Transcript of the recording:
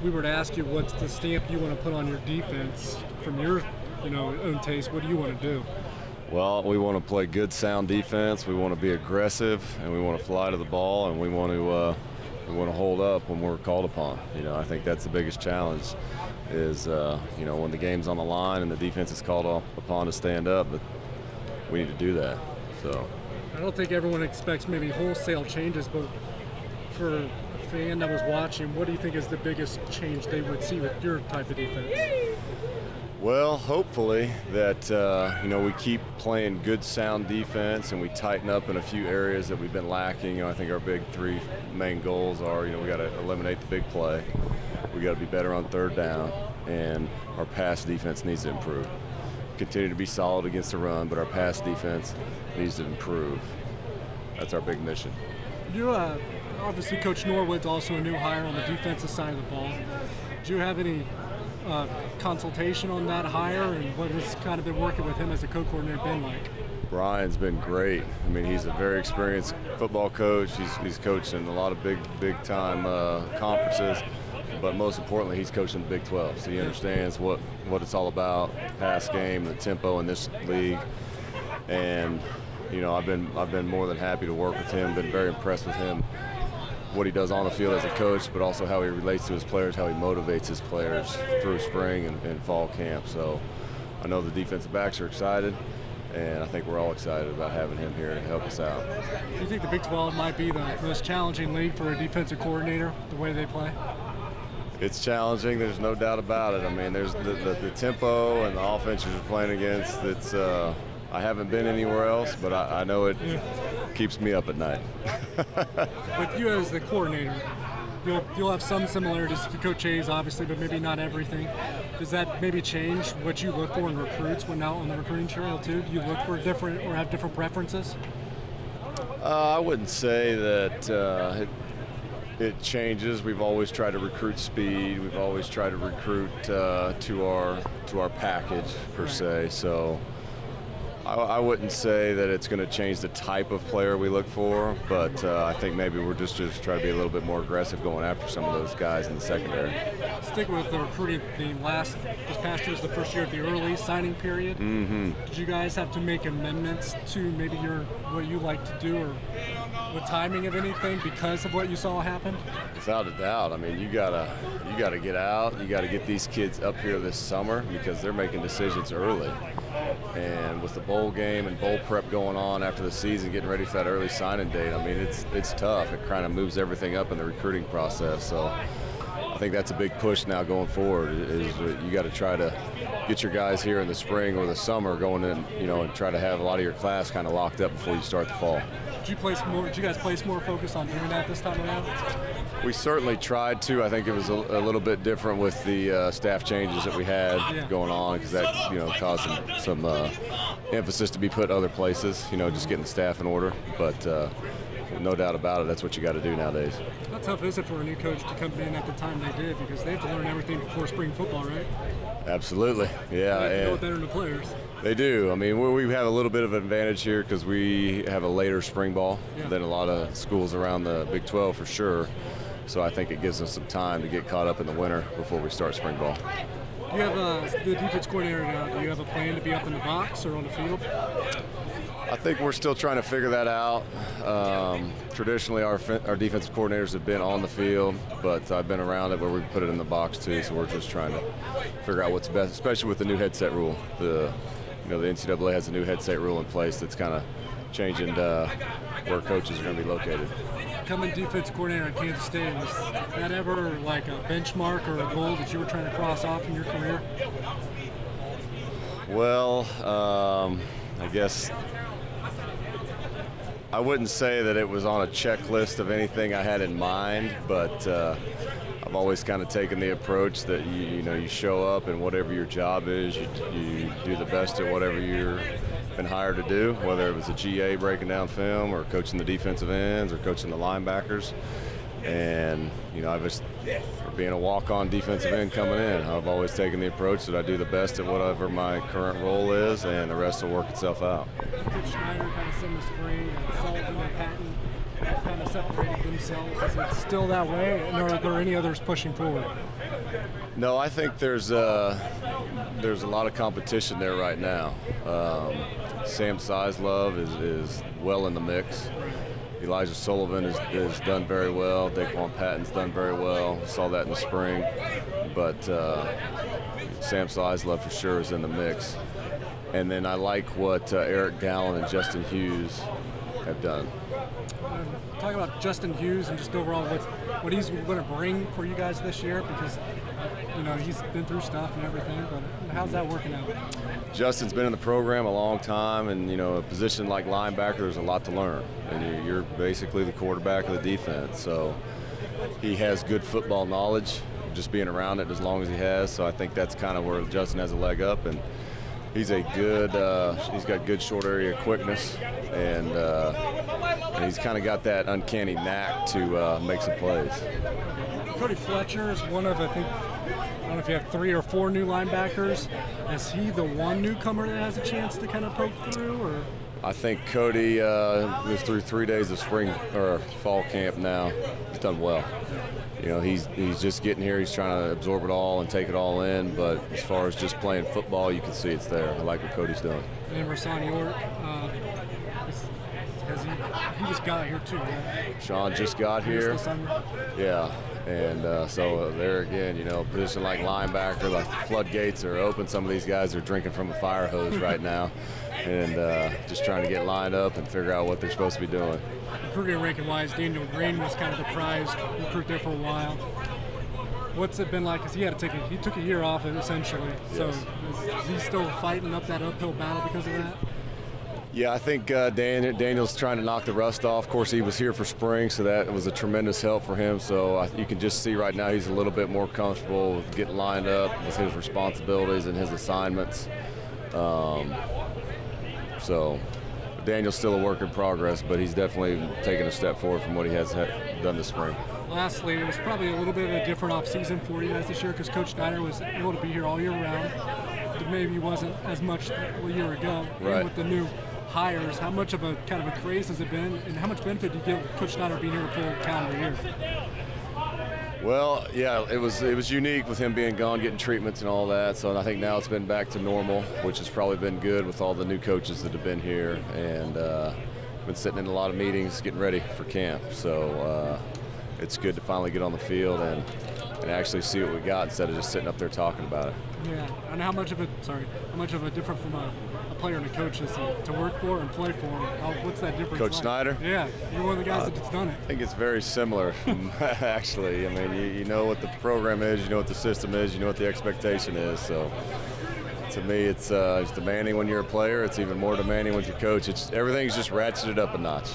we were to ask you what's the stamp you want to put on your defense from your, own taste, what do you want to do? Well, we want to play good, sound defense. We want to be aggressive, and we want to fly to the ball, and we want to hold up when we're called upon. I think that's the biggest challenge is, when the game's on the line and the defense is called upon to stand up, but we need to do that. So I don't think everyone expects maybe wholesale changes, but for a fan that was watching, what do you think is the biggest change they would see with your type of defense? Well, hopefully that, we keep playing good, sound defense and we tighten up in a few areas that we've been lacking. I think our big three main goals are, we got to eliminate the big play. We got to be better on third down, and our pass defense needs to improve. Continue to be solid against the run, but our pass defense needs to improve. That's our big mission. You obviously Coach Norwood's also a new hire on the defensive side of the ball. Do you have any consultation on that hire, and what has kind of been working with him as a co-coordinator been like? Brian's been great. I mean, he's a very experienced football coach. He's coached in a lot of big time conferences, but most importantly, he's coaching the Big 12, so he understands what it's all about, pass game, the tempo in this league, and I've been more than happy to work with him. Been very impressed with him, what he does on the field as a coach, but also how he relates to his players, how he motivates his players through spring and fall camp. So I know the defensive backs are excited, and I think we're all excited about having him here to help us out. Do you think the Big 12 might be the most challenging league for a defensive coordinator, the way they play? It's challenging, there's no doubt about it. I mean, there's the tempo and the offense you're playing against. It's I haven't been anywhere else, but I know it keeps me up at night. With you as the coordinator, you'll have some similarities to Coach Hayes, obviously, but maybe not everything. Does that maybe change what you look for in recruits when out on the recruiting trail too? Do you look for different or have different preferences? I wouldn't say that it changes. We've always tried to recruit speed. We've always tried to recruit to our package per se. So I wouldn't say that it's going to change the type of player we look for, but I think maybe we're just trying to be a little bit more aggressive going after some of those guys in the secondary. Sticking with the recruiting, this past year was the first year of the early signing period. Mm-hmm. Did you guys have to make amendments to maybe what you like to do, or with timing of anything because of what you saw happen? Without a doubt. I mean, you gotta get out. You gotta get these kids up here this summer because they're making decisions early. And with the bowl game and bowl prep going on after the season, getting ready for that early signing date, I mean, it's tough. It kind of moves everything up in the recruiting process. So I think that's a big push now going forward. Is you got to try to get your guys here in the spring or the summer going in, and try to have a lot of your class kind of locked up before you start the fall. Did you guys place more focus on doing that this time around? We certainly tried to. I think it was a little bit different with the staff changes that we had going on, because that caused some emphasis to be put other places. Just getting the staff in order. But no doubt about it, that's what you got to do nowadays. How tough is it for a new coach to come in at the time they did, because they have to learn everything before spring football, right? Absolutely, yeah. They have to know better than the players. They do. I mean, we have a little bit of an advantage here because we have a later spring ball than a lot of schools around the Big 12 for sure. So I think it gives us some time to get caught up in the winter before we start spring ball. You have the defense coordinator now. Do you have a plan to be up in the box or on the field? I think we're still trying to figure that out. Traditionally, our defensive coordinators have been on the field, but I've been around it where we put it in the box too. So we're just trying to figure out what's best, especially with the new headset rule. The NCAA has a new headset rule in place that's kind of changing where coaches are going to be located. Becoming defense coordinator at Kansas State, was that ever like a benchmark or a goal that you were trying to cross off in your career? Well, I guess I wouldn't say that it was on a checklist of anything I had in mind, but I've always kind of taken the approach that you show up and whatever your job is, you do the best at whatever you're been hired to do, whether it was a GA breaking down film or coaching the defensive ends or coaching the linebackers. And I've just, for being a walk-on defensive end coming in, I've always taken the approach that I do the best at whatever my current role is, and the rest will work itself out. Coach Schneider kind of said in the spring, Sullivan and Patton kind of separated themselves. Is it still that way, and are there any others pushing forward? No, I think there's a lot of competition there right now. Sam Seiler is well in the mix. Elijah Sullivan has done very well. Daquan Patton's done very well. Saw that in the spring. But Sam Seiler for sure is in the mix. And then I like what Eric Gallen and Justin Hughes have done. Talk about Justin Hughes and just overall what he's going to bring for you guys this year, because he's been through stuff and everything, but how's that working out? Justin's been in the program a long time, and a position like linebacker, there's a lot to learn, and you're basically the quarterback of the defense. So he has good football knowledge, just being around it as long as he has. So I think that's kind of where Justin has a leg up, and he's he's got good short area quickness, and he's kind of got that uncanny knack to make some plays. Cody Fletcher is one of, I don't know if you have 3 or 4 new linebackers. Is he the one newcomer that has a chance to kind of poke through, or? I think Cody was through 3 days of spring or fall camp now. He's done well. He's just getting here. He's trying to absorb it all and take it all in. But as far as just playing football, you can see it's there. I like what Cody's doing. And Rashawn York, he just got here too, right? Sean just got here. Yeah. And so there again, a position like linebacker, like the floodgates are open. Some of these guys are drinking from a fire hose right now, and just trying to get lined up and figure out what they're supposed to be doing. Recruiting ranking-wise, Daniel Green was kind of the prized recruit there for a while. What's it been like? Because he took a year off, essentially. Yes. So is he still fighting up that uphill battle because of that? Yeah, I think Daniel's trying to knock the rust off. Of course, he was here for spring, so that was a tremendous help for him. So you can just see right now he's a little bit more comfortable with getting lined up with his responsibilities and his assignments. So Daniel's still a work in progress, but he's definitely taken a step forward from what he has done this spring. Lastly, it was probably a little bit of a different off-season for you guys this year because Coach Seiler was able to be here all year round. It maybe wasn't as much a year ago. Right. And with the new hires, how much of a kind of a craze has it been, and how much benefit do you give Coach Seiler being here a full calendar year? Well, yeah, it was unique with him being gone, getting treatments and all that. So I think now it's been back to normal, which has probably been good with all the new coaches that have been here, and been sitting in a lot of meetings, getting ready for camp. So it's good to finally get on the field and actually see what we got instead of just sitting up there talking about it. Yeah, and how much of a different from a player and a coach is to work for and play for? What's that difference? Coach like? Snyder? Yeah, you're one of the guys that's done it. I think it's very similar, actually. I mean, you know what the program is, you know what the system is, you know what the expectation is. So to me, it's demanding when you're a player. It's even more demanding when you're a coach. Everything's just ratcheted up a notch.